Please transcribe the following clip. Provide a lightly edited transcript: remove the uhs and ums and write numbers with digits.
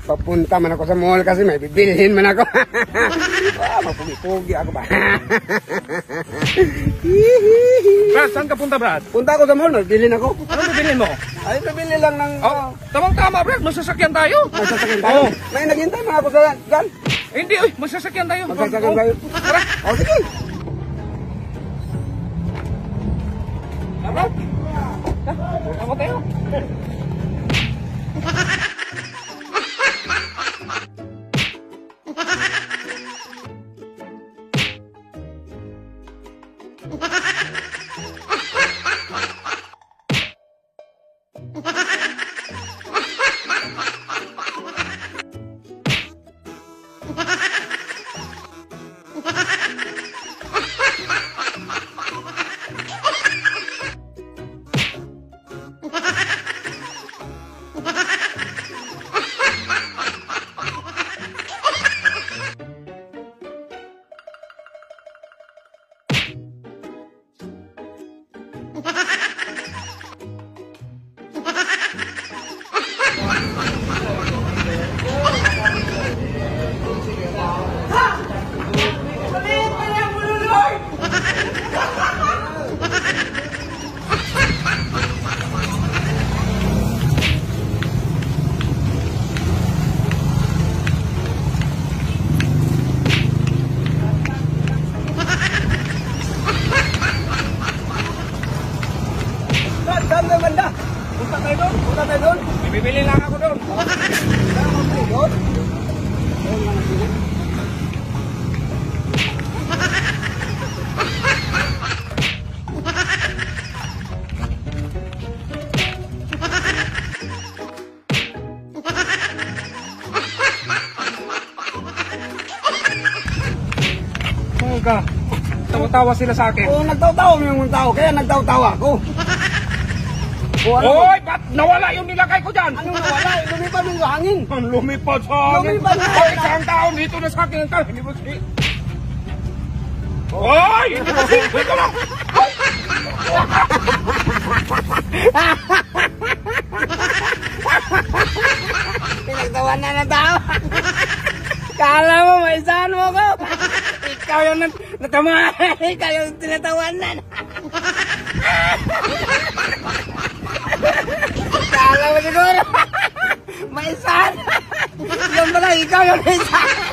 Papunta man ako sa mall kasi may bibilhin man ako. Mapugi-pugi ako ba? Brad, saan ka punta, Brad? Punta ako sa mall, may bilhin ako. Ano bibilhin mo? Ay, nabili lang ng... Tamang-tama, Brad. Masasakyan tayo. Magsasakyan tayo? May naghintay mga ako sa dyan. Hindi, oy. Masasakyan tayo. Magsasakyan tayo. Tara. Sige. Brad. Ako tayo. Saan na banda? Punta tayo doon? Punta tayo doon? Bibili lang ako doon. Saan tayo doon? Mga tawa-tawa sila sa akin. Oo, nagtaw-tawa yung tao, kaya nagtaw-tawa ako. Hoy, ba't nawala yung nilagay ko dyan? Anong nawala? Lumipad ng hangin. Lumipad sa hangin. Lumipad na. Bakit saan tao dito na sa akin ang tao? Hindi mo si... Hoy! Dito lang! Pinagtawan na ng tao. Kala mo, maisahan mo ko. Ikaw yung natamahan. Ikaw yung tinatawanan. Kala mo siguro. Maisahan. Yung pala, ikaw yung maisahan.